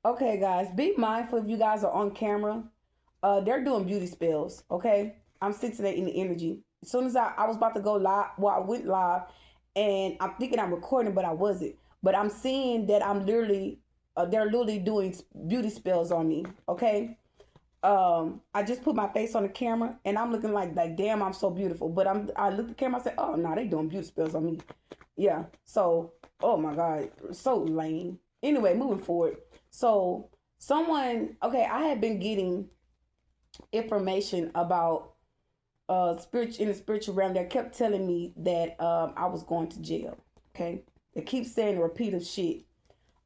Okay, guys, be mindful if you guys are on camera. They're doing beauty spells. Okay, I'm scintillating the energy. As soon as I was about to go live, well, I went live, and I'm thinking I'm recording, but I wasn't. But I'm seeing that I'm literally, they're literally doing beauty spells on me. Okay. I just put my face on the camera, and I'm looking like damn, I'm so beautiful. But I looked at the camera, I said, oh no, they doing beauty spells on me. Yeah. So, oh my god, so lame. Anyway, moving forward. So someone, okay, I had been getting information about spirit in the spiritual realm that kept telling me that I was going to jail. Okay. They keep saying repeated shit.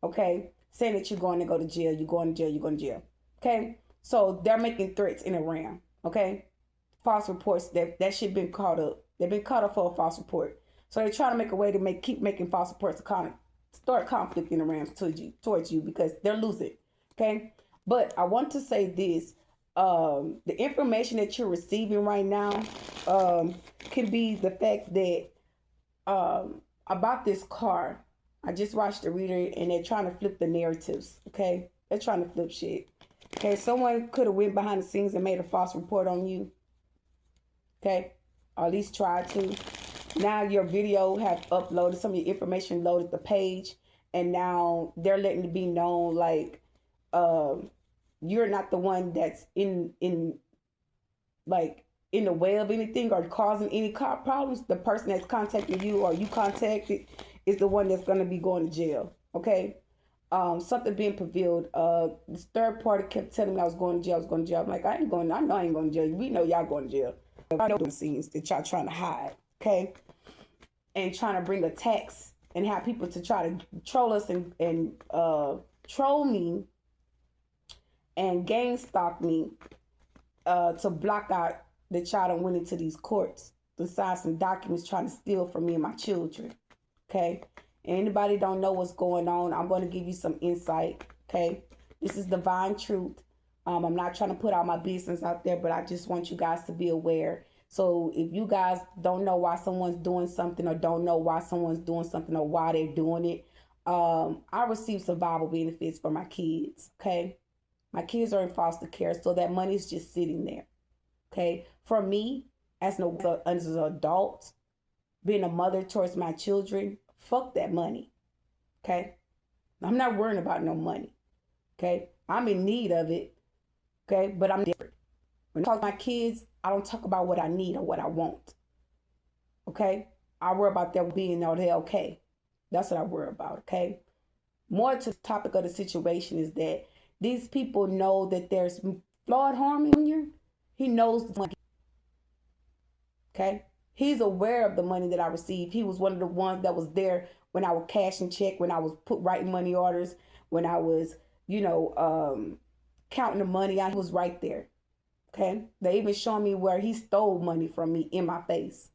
Okay. Saying that you're going to go to jail, you're going to jail, you're going to jail. Okay. So they're making threats in the realm. Okay. False reports that shit been caught up. They've been caught up for a false report. So they're trying to make a way to keep making false reports to start conflict in the realms towards you because they're losing. Okay. But I want to say this. The information that you're receiving right now can be the fact that about this car. I just watched the reader and they're trying to flip the narratives. Okay. They're trying to flip shit. Okay. Someone could have went behind the scenes and made a false report on you. Okay. Or at least tried to. Now your video have uploaded, some of your information loaded the page, and now they're letting it be known like you're not the one that's in like in the way of anything or causing any problems. The person that's contacting you or you contacted is the one that's going to be going to jail. Okay. Something being prevailed. This third party kept telling me I was going to jail. I was going to jail. I'm like, I know I ain't going to jail. We know y'all going to jail. I know the scenes that y'all trying to hide. Okay. And trying to bring attacks and have people to try to troll us and troll me and gang stalk me to block out that y'all done went into these courts to sign some documents trying to steal from me and my children. Okay. Anybody don't know what's going on, I'm going to give you some insight. Okay. This is divine truth. I'm not trying to put all my business out there, but I just want you guys to be aware. So if you guys don't know why someone's doing something or don't know why someone's doing something or why they're doing it, I receive survival benefits for my kids. Okay. My kids are in foster care, so that money's just sitting there. Okay. For me, as an adult, being a mother towards my children, fuck that money. Okay. I'm not worrying about no money. Okay. I'm in need of it. Okay. But I'm different. When I talk to my kids, I don't talk about what I need or what I want. Okay. I worry about them being okay. That's what I worry about. Okay. More to the topic of the situation is that these people know that there's Floyd Harmon Jr. He knows the money. Okay. He's aware of the money that I received. He was one of the ones that was there when I was cashing check, when I was writing money orders, when I was, counting the money out. He was right there. Okay. They even showing me where he stole money from me in my face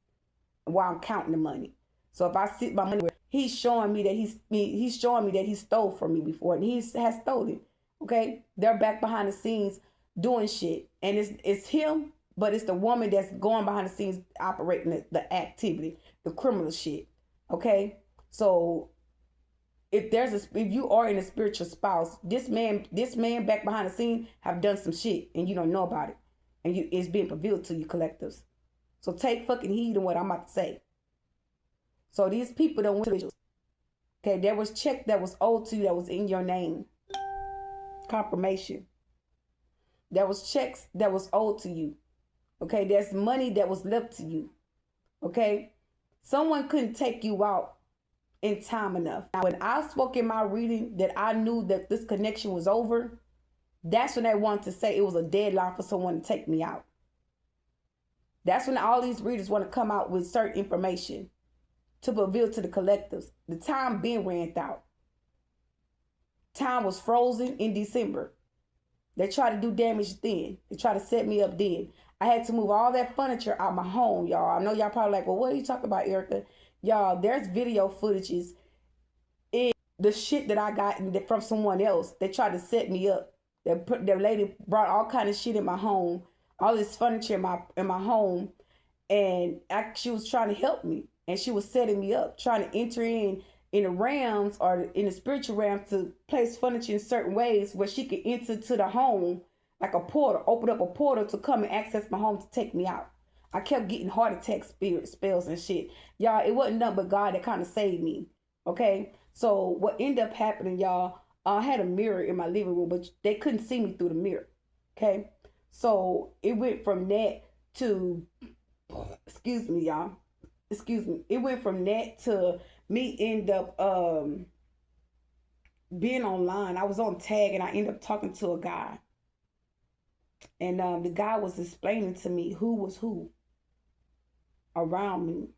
while I'm counting the money. So if I sit my money where he's showing me that he's showing me that he stole from me before and he has stolen. Okay. They're back behind the scenes doing shit. And it's him, but it's the woman that's going behind the scenes operating the activity, the criminal shit. Okay. So if you are in a spiritual spouse, this man back behind the scene have done some shit and you don't know about it. And it's being revealed to you collectives. So take fucking heed of what I'm about to say. So these people don't win individuals. Okay, there was check that was owed to you that was in your name. Confirmation. There was checks that was owed to you. Okay, there's money that was left to you. Okay, someone couldn't take you out in time enough. Now, when I spoke in my reading that I knew that this connection was over, that's when they wanted to say it was a deadline for someone to take me out. That's when all these readers want to come out with certain information to reveal to the collectives. The time being ran out. Time was frozen in December. They tried to do damage then. They tried to set me up then. I had to move all that furniture out my home, y'all. I know y'all probably like, well, what are you talking about, Erica? Y'all, there's video footages in the shit that I got from someone else. They tried to set me up. The lady brought all kind of shit in my home, all this furniture in my home, and she was trying to help me, and she was setting me up, trying to enter in in the realms or in the spiritual realm to place furniture in certain ways where she could enter to the home like a portal, open up a portal to come and access my home to take me out. I kept getting heart attack spirit spells and shit. Y'all, it wasn't nothing but God that kind of saved me. Okay? So what ended up happening, y'all, I had a mirror in my living room, but they couldn't see me through the mirror. Okay? So it went from that to, excuse me, y'all. Excuse me. It went from that to me end up being online. I was on tag and I ended up talking to a guy. And the guy was explaining to me who was who around me.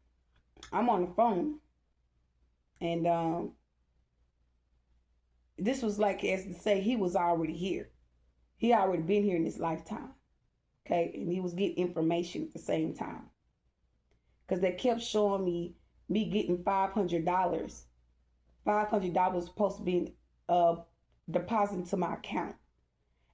I'm on the phone. And this was like, as to say, he was already here. He already been here in his lifetime. Okay? And he was getting information at the same time. Because they kept showing me getting $500. $500 was supposed to be deposited to my account.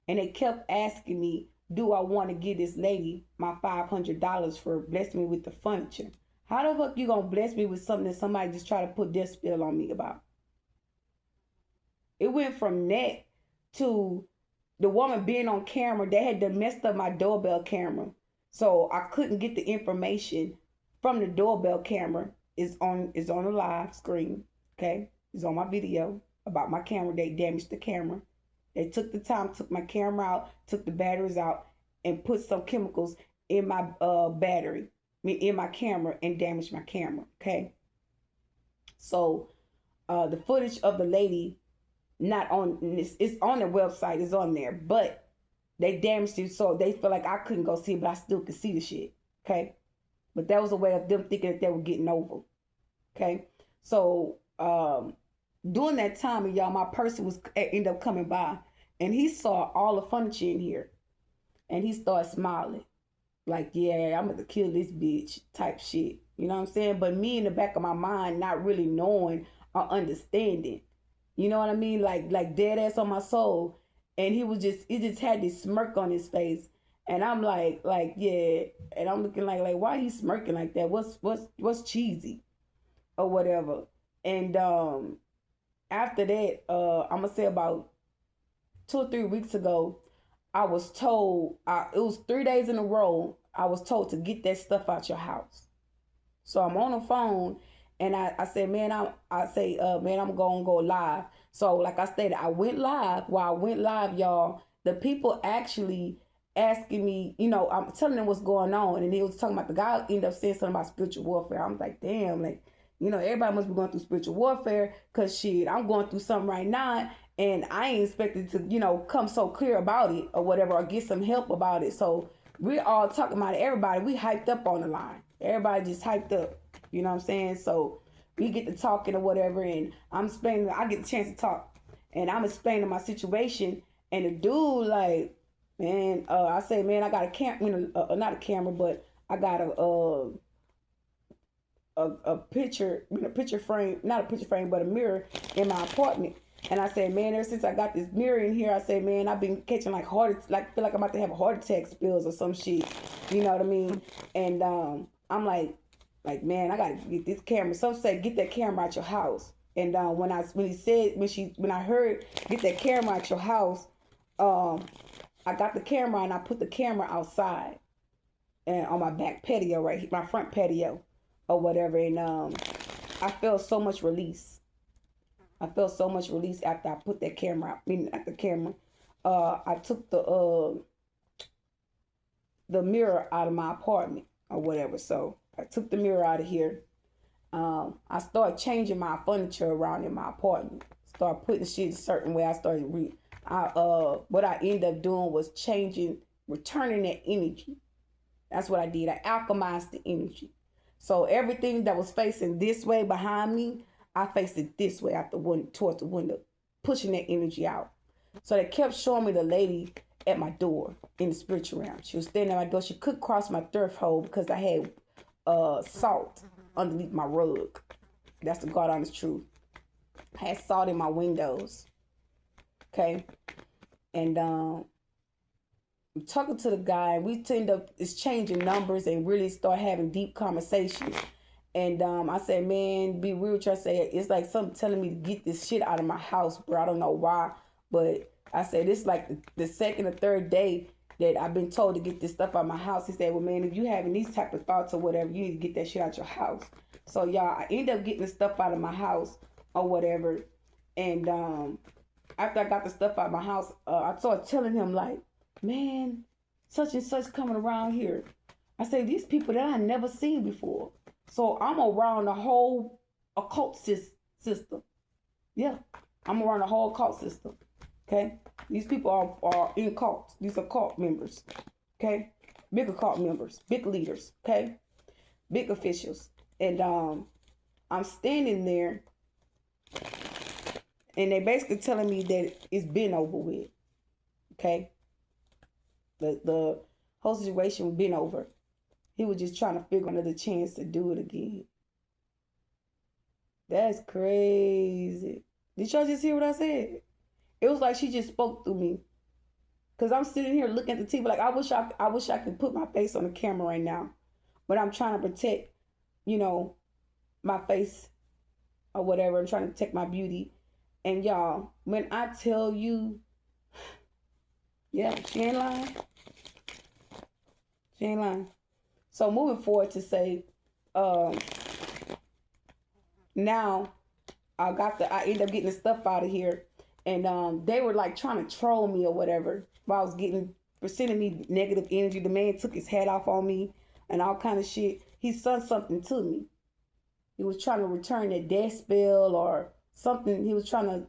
And they kept asking me, do I want to give this lady my $500 for blessing me with the furniture? How the fuck you gonna bless me with something that somebody just tried to put their spell on me about? It went from that to the woman being on camera. They had to messed up my doorbell camera. So I couldn't get the information from the doorbell camera. Is on the live screen. Okay? It's on my video about my camera. They damaged the camera. They took the time, took my camera out, took the batteries out, and put some chemicals in my battery, in my camera, and damaged my camera. Okay? So the footage of the lady, not on this, it's on their website, it's on there, but they damaged it so they feel like I couldn't go see it, but I still could see the shit. Okay? But that was a way of them thinking that they were getting over. Okay? So during that time, y'all, my person was ended up coming by, and he saw all the furniture in here, and he started smiling, like, yeah, I'm gonna kill this bitch type shit. You know what I'm saying? But me in the back of my mind, not really knowing or understanding. You know what I mean? Like dead ass on my soul. And he just had this smirk on his face. And I'm like, yeah. And I'm looking like why he smirking like that? What's cheesy? Or whatever. And after that, I'm gonna say about 2 or 3 weeks ago, I was told, it was 3 days in a row, I was told to get that stuff out your house. So I'm on the phone, and I said, man, man, I'm going to go live. So like I stated, I went live. While I went live, y'all, the people actually asking me, you know, I'm telling them what's going on. And they was talking about, the guy ended up saying something about spiritual warfare. I'm like, damn, like, you know, everybody must be going through spiritual warfare, because shit, I'm going through something right now. And I ain't expected to, you know, come so clear about it or whatever, or get some help about it. So we're all talking about it. Everybody, we hyped up on the line. Everybody just hyped up. You know what I'm saying? So we get to talking or whatever, and I'm explaining, I get the chance to talk. And I'm explaining my situation. And the dude, like, man, I say, man, I got a camera, not a camera, but I got a picture, picture frame, not a picture frame, but a mirror in my apartment. And I said, man, ever since I got this mirror in here, I said, man, I've been catching like feel like I'm about to have a heart attack spills or some shit. You know what I mean? And I'm like, man, I gotta get this camera. Some say get that camera out your house. And when I heard get that camera out your house, I got the camera and I put the camera outside and on my back patio right here, my front patio or whatever. And I felt so much release. I felt so much release after I put that camera out. I mean, not the camera. I took the mirror out of my apartment or whatever. So I took the mirror out of here. I started changing my furniture around in my apartment. Started putting shit a certain way. I started what I ended up doing was returning that energy. That's what I did. I alchemized the energy. So everything that was facing this way behind me, I faced it this way towards the window, pushing that energy out. So they kept showing me the lady at my door in the spiritual realm. She was standing at my door. She couldn't cross my threshold because I had salt underneath my rug. That's the God honest truth. I had salt in my windows. Okay. And I'm talking to the guy, and we end up exchanging numbers and really start having deep conversations. And I said, man, be real with you. I said, it's like something telling me to get this shit out of my house, bro. I don't know why. But I said, it's like the second or third day that I've been told to get this stuff out of my house. He said, well, man, if you having these type of thoughts or whatever, you need to get that shit out your house. So, y'all, I ended up getting the stuff out of my house or whatever. And after I got the stuff out of my house, I started telling him, like, man, such and such coming around here. I said, these people that I never seen before. So I'm around the whole occult system. Yeah, I'm around the whole cult system. Okay, these people are in cults. These are cult members. Okay, big occult members, big leaders. Okay, big officials. And I'm standing there, and they basically telling me that it's been over with. Okay, the whole situation been over. He was just trying to figure another chance to do it again. That's crazy. Did y'all just hear what I said? It was like she just spoke through me. Cause I'm sitting here looking at the TV like I wish I could put my face on the camera right now. But I'm trying to protect, my face or whatever. I'm trying to protect my beauty. And y'all, when I tell you, yeah, she ain't lying. She ain't lying. So moving forward to say, now I ended up getting the stuff out of here, and they were like trying to troll me or whatever. While I was sending me negative energy. The man took his hat off on me and all kind of shit. He said something to me. He was trying to return a death spell or something. He was trying to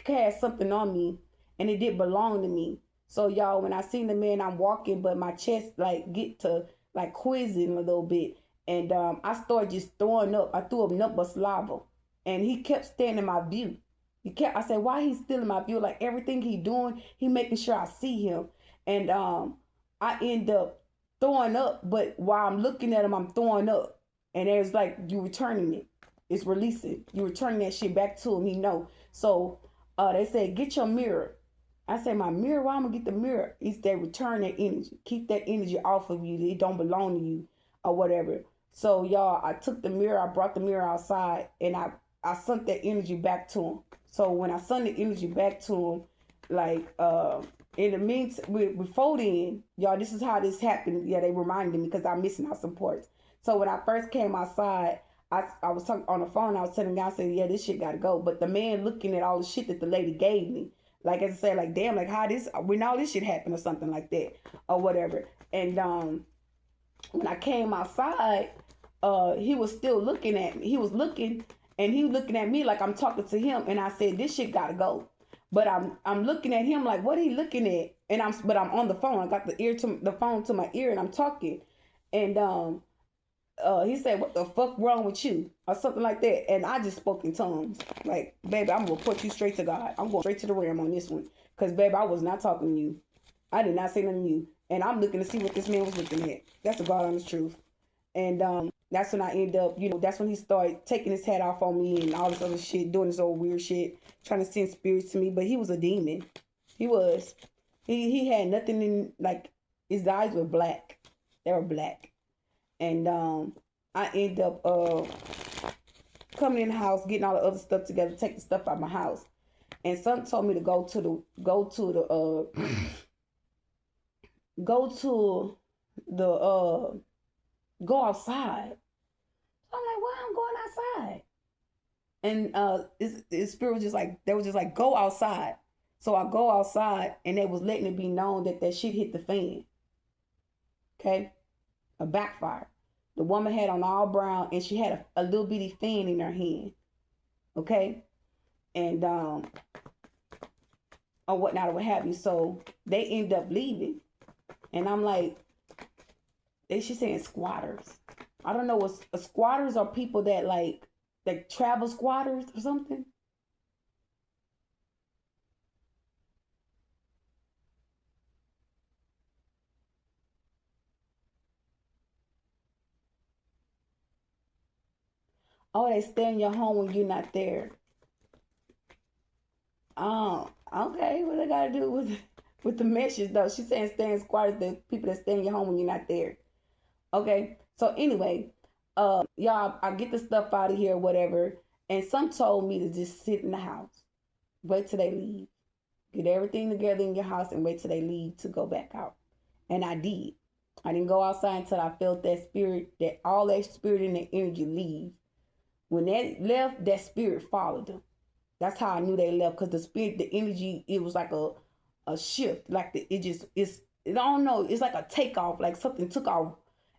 cast something on me, and it didn't belong to me. So y'all, when I seen the man, I'm walking, but my chest like get to like quizzing a little bit, and I started just throwing up. I threw up nothing but saliva, and he kept staying in my view. I said, why he's still in my view? Like everything he doing, he making sure I see him, and I end up throwing up. But while I'm looking at him, I'm throwing up, and there's like you returning it. It's releasing. You returning that shit back to him. He know. So they said, get your mirror. I said, my mirror? Why I'm going to get the mirror? It's that return that energy. Keep that energy off of you. It don't belong to you or whatever. So, y'all, I took the mirror. I brought the mirror outside, and I sent that energy back to him. So, when I sent the energy back to him, like, in the meantime, before then, y'all, this is how this happened. Yeah, they reminded me because I'm missing out some parts. So, when I first came outside, I was talking on the phone. I was telling the guy, I said, yeah, this shit got to go. But the man looking at all the shit that the lady gave me, like as I said, like damn, like when all this shit happened or something like that or whatever. And when I came outside, he was still looking at me. He was looking, and he was looking at me like I'm talking to him. And I said, this shit gotta go. But I'm looking at him like, what are he looking at? And I'm on the phone. I got the phone to my ear, and I'm talking. And he said, what the fuck wrong with you? Or something like that. And I just spoke in tongues. Like, baby, I'm going to report you straight to God. I'm going straight to the realm on this one. Because, baby, I was not talking to you. I did not say nothing to you. And I'm looking to see what this man was looking at. That's the God honest truth. And that's when I end up, that's when he started taking his hat off on me and all this other shit, doing this old weird shit, trying to send spirits to me. But he was a demon. He was. He had nothing in, like, his eyes were black. They were black. And I end up coming in the house, getting all the other stuff together, take the stuff out of my house. And something told me to go outside. So I'm like, why I'm going outside? And his spirit was just like, they was just like, go outside. So I go outside, and they was letting it be known that shit hit the fan. Okay? A backfire. The woman had on all brown, and she had a little bitty fan in her hand. Okay? And or whatnot or what have you. So they end up leaving. And I'm like, she's saying squatters. I don't know what squatters are, people that like travel squatters or something. Oh, they stay in your home when you're not there. Oh, okay. What they gotta do with the message though? She's saying stay in squatters, the people that stay in your home when you're not there. Okay. So anyway, Y'all, I get the stuff out of here, whatever. And some told me to just sit in the house, wait till they leave, get everything together in your house, and wait till they leave to go back out. And I did. I didn't go outside until I felt that spirit, that all that spirit and that energy leave. When they left, that spirit followed them. That's how I knew they left, because the spirit, the energy, it was like a shift. Like I don't know, it's like a takeoff, like something took off.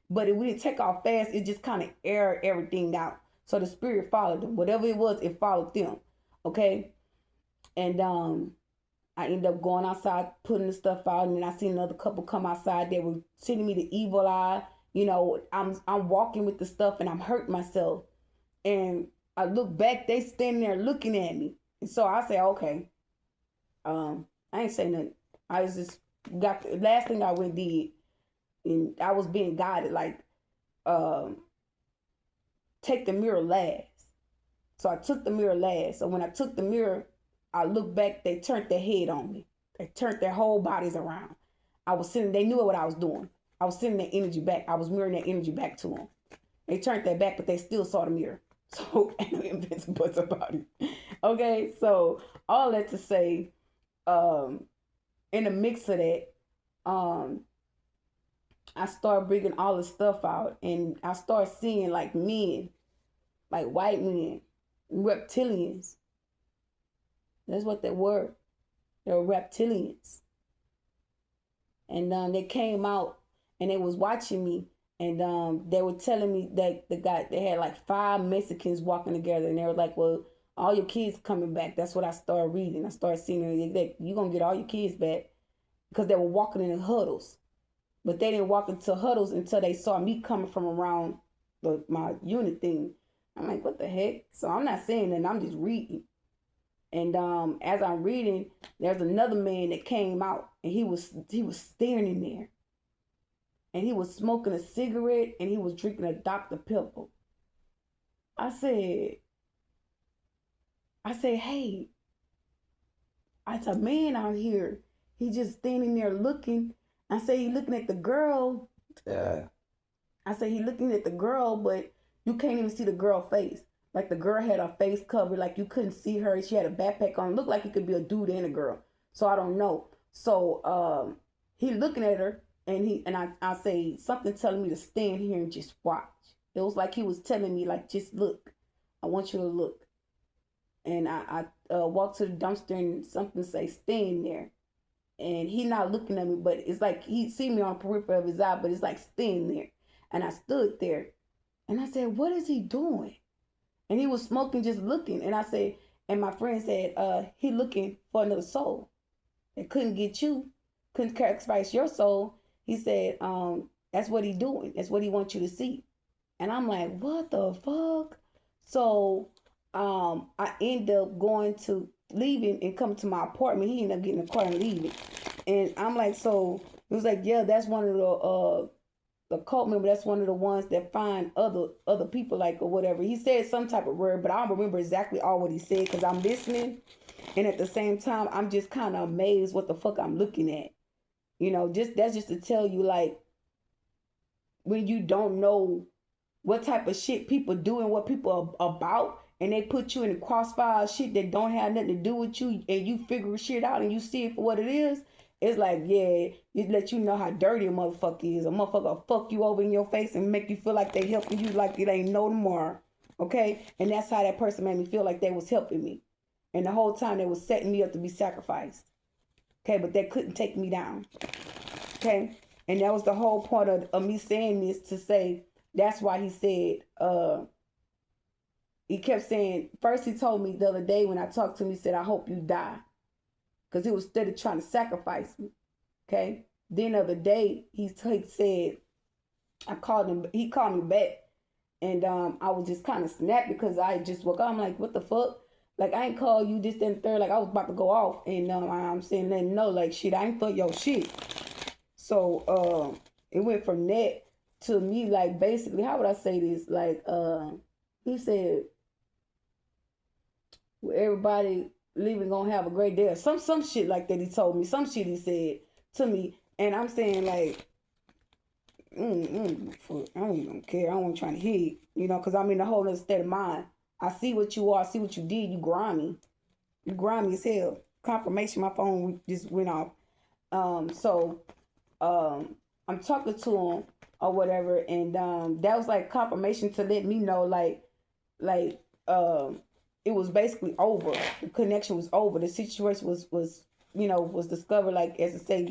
But it didn't take off fast, it just kind of aired everything out. So the spirit followed them. Whatever it was, it followed them. Okay? And I ended up going outside, putting the stuff out, and then I seen another couple come outside. They were sending me the evil eye. You know, I'm walking with the stuff and I'm hurting myself. And I look back, they standing there looking at me. And so I say, okay. I ain't say nothing. I was just got the last thing I went did, and I was being guided, like, take the mirror last. So I took the mirror last. So when I took the mirror, I looked back, they turned their head on me. They turned their whole bodies around. I was sitting, they knew what I was doing. I was sending their energy back. I was mirroring their energy back to them. They turned their back, but they still saw the mirror. So, ain't no ifs and buts about it. Okay, so all that to say, in the mix of that, I started bringing all the stuff out, and I started seeing like men, like white men, reptilians. That's what they were. They were reptilians. And they came out and they was watching me, and they were telling me that they had like 5 Mexicans walking together, and they were like, well, all your kids coming back. That's what I started reading. I started seeing that you're going to get all your kids back, because they were walking in huddles. But they didn't walk into huddles until they saw me coming from around my unit thing. I'm like, what the heck? So I'm not saying that, I'm just reading. And as I'm reading, there's another man that came out, and he was standing there. And he was smoking a cigarette, and he was drinking a Dr. Pepper. I said, hey, it's a man out here. He just standing there looking. I say he looking at the girl. I say he looking at the girl, but you can't even see the girl face. Like the girl had her face covered, like you couldn't see her. She had a backpack on. Looked like it could be a dude and a girl. So I don't know. So he looking at her, and I say something telling me to stand here and just watch. It was like he was telling me, like, just look. I want you to look. And I walked to the dumpster, and something say stand there. And he not looking at me, but it's like he see me on the periphery of his eye, but it's like stand there. And I stood there, and I said, what is he doing? And he was smoking, just looking. And I said, and my friend said, he looking for another soul. They couldn't get you, couldn't sacrifice your soul. He said, that's what he doing. That's what he wants you to see. And I'm like, what the fuck? So I end up leaving and coming to my apartment. He ended up getting a car and leaving. And I'm like, so it was like, yeah, that's one of the cult member. That's one of the ones that find other people, like, or whatever. He said some type of word, but I don't remember exactly all what he said, because I'm listening, and at the same time I'm just kind of amazed what the fuck I'm looking at. You know, that's just to tell you, like, when you don't know what type of shit people do and what people are about, and they put you in the crossfire of shit that don't have nothing to do with you, and you figure shit out and you see it for what it is, it's like, yeah, it let you know how dirty a motherfucker is. A motherfucker will fuck you over in your face and make you feel like they helping you like it ain't no tomorrow. Okay? And that's how that person made me feel like they was helping me. And the whole time they was setting me up to be sacrificed. Okay? But they couldn't take me down. Okay? And that was the whole point of me saying this, to say, that's why he said, he kept saying, first he told me the other day when I talked to him, he said, I hope you die. Because he was steady trying to sacrifice me. Okay? Then the other day, he said, he called me back. And I was just kind of snapped, because I just woke up. I'm like, what the fuck? Like, I ain't call you this, that, and third. Like, I was about to go off. And I'm saying, letting know, like, shit, I ain't for your shit. So it went from that to me, like, basically, how would I say this? Like, he said, well, everybody leaving gonna have a great day, or some shit like that. He told me some shit he said to me, and I'm saying, like, I don't even care. I don't trying to hit, because I'm in a whole other state of mind. I see what you are. I see what you did. You grimy. You grimy as hell. Confirmation. My phone just went off. So I'm talking to him or whatever, and that was like confirmation to let me know, like it was basically over. The connection was over. The situation was discovered. Like, as I say,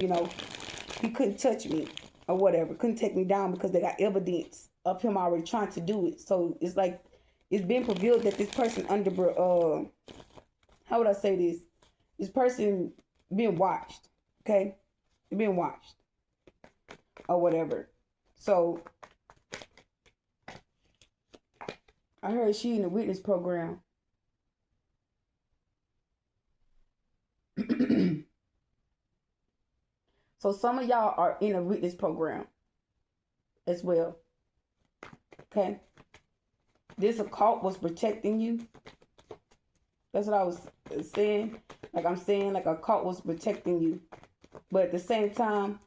he couldn't touch me or whatever, couldn't take me down because they got evidence of him already trying to do it. So it's like it's been revealed that this person how would I say this? This person being watched, okay? They're being watched or whatever. So I heard she in the witness program. So some of y'all are in a witness program as well. Okay? This occult was protecting you. That's what I was saying. Like I'm saying, like a cult was protecting you. But at the same time,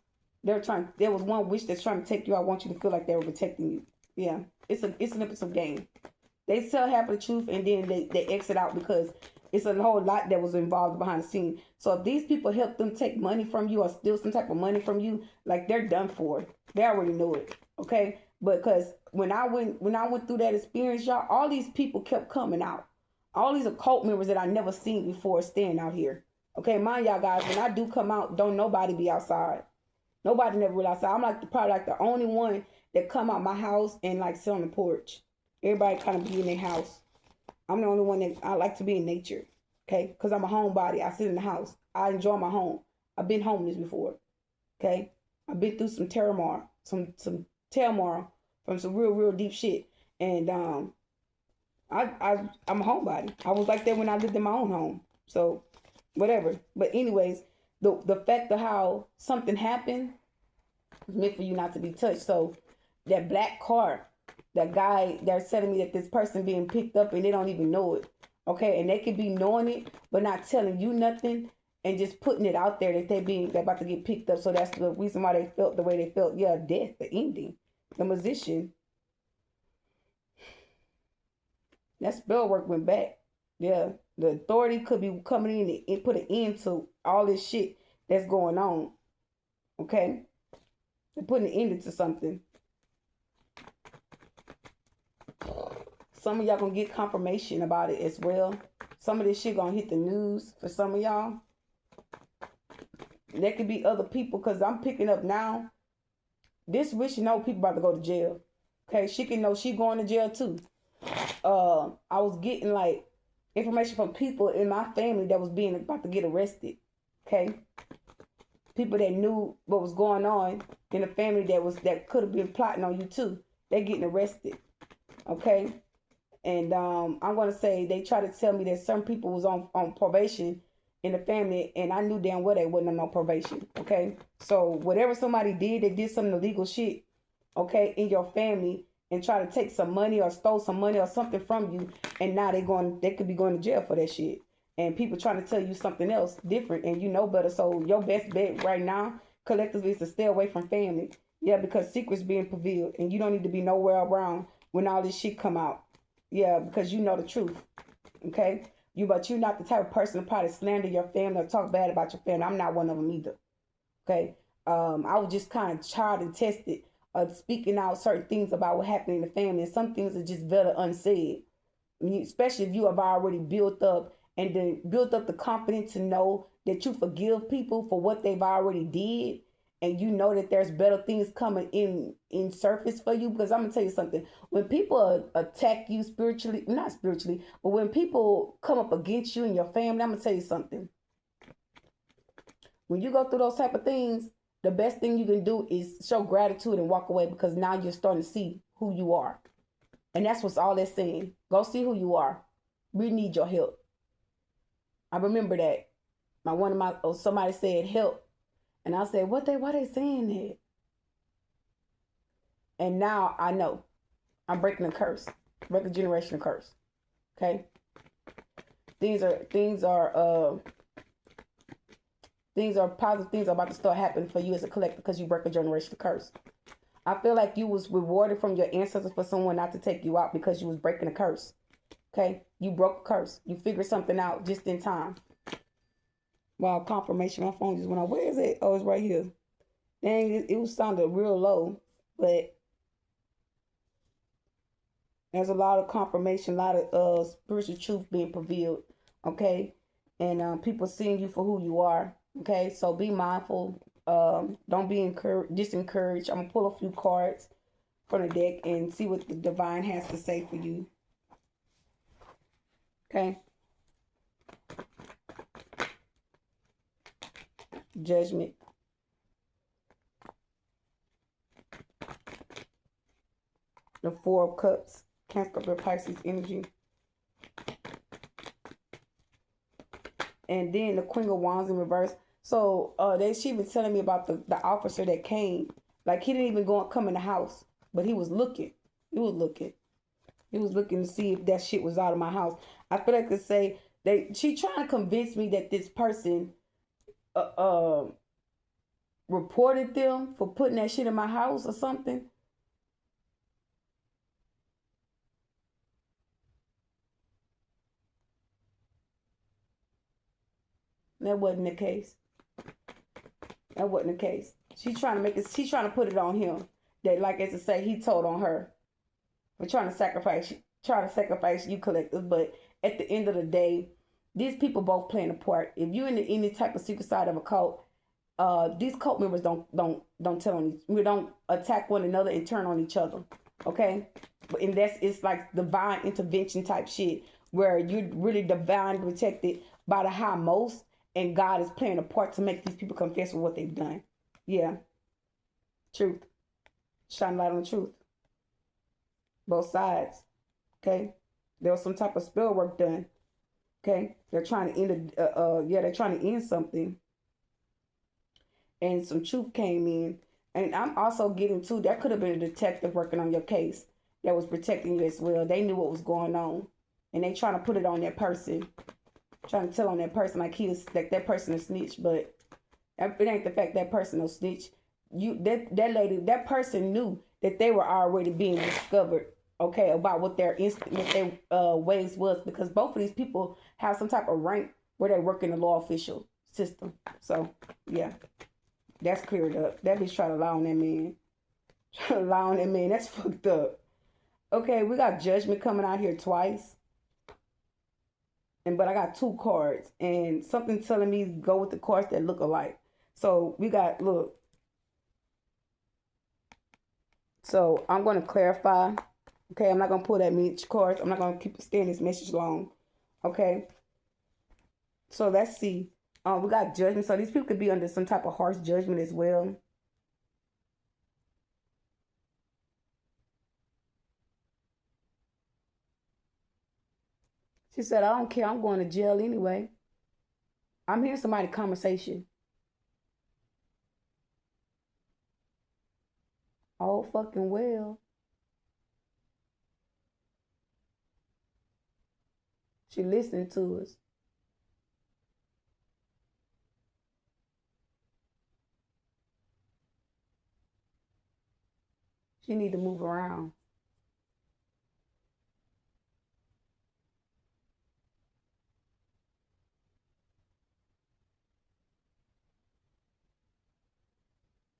there was one witch that's trying to take you. I want you to feel like they were protecting you. Yeah. It's an episode game. They tell half of the truth and then they exit out because it's a whole lot that was involved behind the scene. So if these people help them take money from you or steal some type of money from you, like they're done for. They already know it. Okay? Because when I went through that experience, y'all, all these people kept coming out. All these occult members that I never seen before staying out here. Okay, mind y'all guys, when I do come out, don't nobody be outside. Nobody never really outside. I'm like probably like the only one that come out my house and like sit on the porch. Everybody kind of be in their house. I'm the only one that I like to be in nature. Okay, because I'm a homebody. I sit in the house. I enjoy my home. I've been homeless before. Okay, I've been through some turmoil, some turmoil from some real deep shit, and I'm a homebody. I was like that when I lived in my own home. So whatever. But anyways, the fact of how something happened is meant for you not to be touched. So that black car, that guy, they're telling me that this person being picked up and they don't even know it. Okay, and they could be knowing it but not telling you nothing and just putting it out there that they're about to get picked up. So that's the reason why they felt the way they felt. Yeah, death, the ending, the musician. That spell work went back. Yeah, the authority could be coming in and put an end to all this shit that's going on. Okay? They're putting an end to something. Some of y'all gonna get confirmation about it as well. Some of this shit gonna hit the news for some of y'all. There could be other people, because I'm picking up now. This witch know people about to go to jail. Okay, she can know she going to jail too. I was getting like information from people in my family that was being about to get arrested. Okay, people that knew what was going on in the family that could have been plotting on you too. They're getting arrested. Okay, and I'm gonna say they try to tell me that some people was on probation in the family, and I knew damn well they wasn't on no probation. Okay, so whatever somebody did, they did some illegal shit. Okay, in your family, and try to take some money or stole some money or something from you, and now they could be going to jail for that shit. And people trying to tell you something else different, and you know better. So your best bet right now, collectively, is to stay away from family. Yeah, because secrets being revealed, and you don't need to be nowhere around when all this shit come out. Yeah, because you know the truth. Okay, but you're not the type of person to probably slander your family or talk bad about your family. I'm not one of them either. Okay, I was just kind of tried and tested. Speaking out certain things about what happened in the family, and some things are just better unsaid. Especially if you have already built up the confidence to know that you forgive people for what they've already did, and you know that there's better things coming in surface for you. Because I'm gonna tell you something: when people attack you spiritually, not spiritually, but when people come up against you and your family, I'm gonna tell you something. When you go through those type of things, the best thing you can do is show gratitude and walk away, because now you're starting to see who you are. And that's what's all that's saying. Go see who you are. We need your help. I remember that. Somebody said help. And I said, why they saying that? And now I know. I'm breaking a curse. Break a generational curse. Okay? Things are positive things are about to start happening for you as a collective because you break a generational curse. I feel like you was rewarded from your ancestors for someone not to take you out because you was breaking a curse. Okay, you broke a curse. You figured something out just in time. Wow, confirmation. My phone just went off. Where is it? Oh, it's right here. Dang, it was sounded real low, but there's a lot of confirmation, a lot of spiritual truth being revealed. Okay, and people seeing you for who you are. Okay, so be mindful. Don't be disencouraged. I'm gonna pull a few cards from the deck and see what the divine has to say for you. Okay. Judgment. The Four of Cups. Cancer, your Pisces energy. And then the Queen of Wands in reverse. So she was telling me about the officer that came. Like he didn't even come in the house, but he was looking. He was looking. He was looking to see if that shit was out of my house. I feel like to say she trying to convince me that this person uh, uh reported them for putting that shit in my house or something. That wasn't the case. That wasn't the case. She's trying to make it. She's trying to put it on him. That, like as to say, he told on her for trying to sacrifice you collectors. But at the end of the day, these people both playing a part. If you in any type of secret side of a cult, these cult members don't tell on we don't attack one another and turn on each other. Okay, and it's like divine intervention type shit where you're really divine protected by the high most, and God is playing a part to make these people confess with what they've done. Yeah, truth. Shine light on the truth. Both sides. Okay, there was some type of spell work done. Okay, they're trying to end. They're trying to end something, and some truth came in. And I'm also getting to that could have been a detective working on your case that was protecting you as well. They knew what was going on, and they trying to put it on that person, trying to tell on that person like that person is snitch, but it ain't the fact that person will snitch. That person knew that they were already being discovered. Okay, about what their ways was, because both of these people have some type of rank where they work in the law official system. So yeah. That's cleared up. That bitch tried to lie on that man. Try to lie on that man. That's fucked up. Okay, we got Judgment coming out here twice. But I got two cards. And something telling me go with the cards that look alike. So we got, look. So I'm going to clarify. Okay, I'm not going to pull that many cards. I'm not going to keep staying this message long. Okay. So let's see. We got Judgment. So these people could be under some type of harsh judgment as well. She said, I don't care. I'm going to jail anyway. I'm hearing somebody's conversation. Oh, fucking well. She listened to us. She need to move around.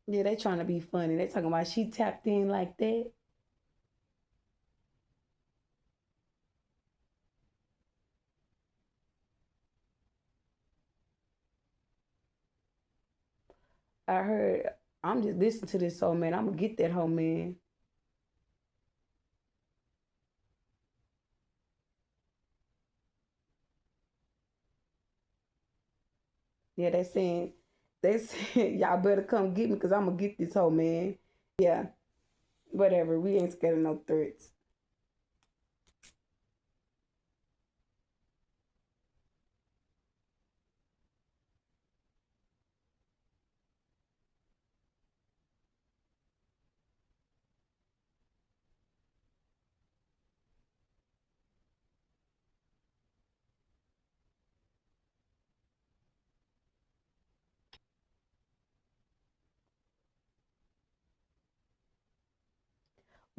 Yeah, they trying to be funny. They talking about she tapped in like that. I heard, I'm just listening to this whole man. I'm going to get that whole man. Yeah, they saying, y'all better come get me because I'm going to get this whole man. Yeah, whatever. We ain't scared of no threats.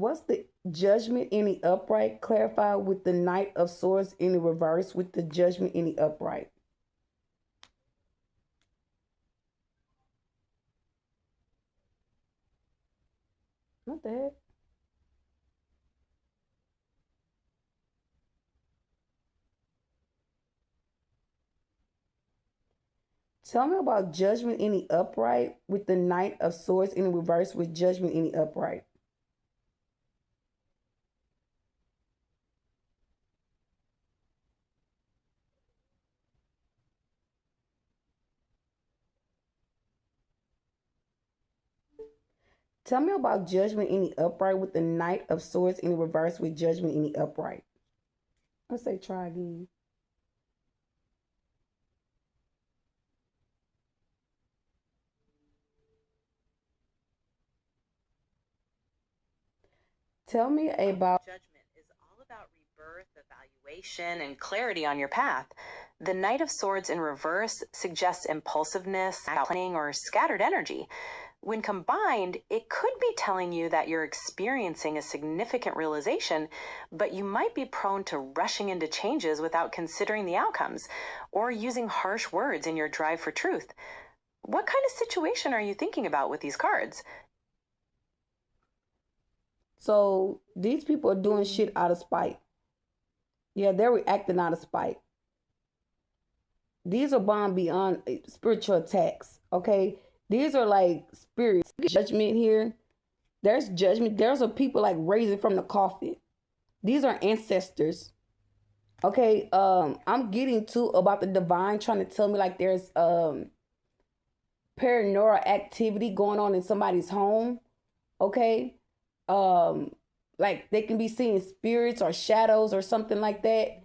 What's the Judgment in the upright? Clarify with the Knight of Swords in the reverse with the Judgment in the upright. What the heck? Tell me about Judgment in the upright with the Knight of Swords in the reverse with Judgment in the upright. Tell me about Judgment in the upright with the Knight of Swords in the reverse with Judgment in the upright. Let's say try again. Tell me about Judgment is all about rebirth, evaluation, and clarity on your path. The Knight of Swords in reverse suggests impulsiveness, planning, or scattered energy. When combined, it could be telling you that you're experiencing a significant realization, but you might be prone to rushing into changes without considering the outcomes, or using harsh words in your drive for truth. What kind of situation are you thinking about with these cards? So these people are doing shit out of spite. Yeah, they're reacting out of spite. These are born beyond spiritual attacks. Okay, these are like spirits. Judgment here. There's judgment. There's a people like raising from the coffin. These are ancestors. Okay, I'm getting to about the divine trying to tell me like there's paranormal activity going on in somebody's home. Okay, like they can be seeing spirits or shadows or something like that.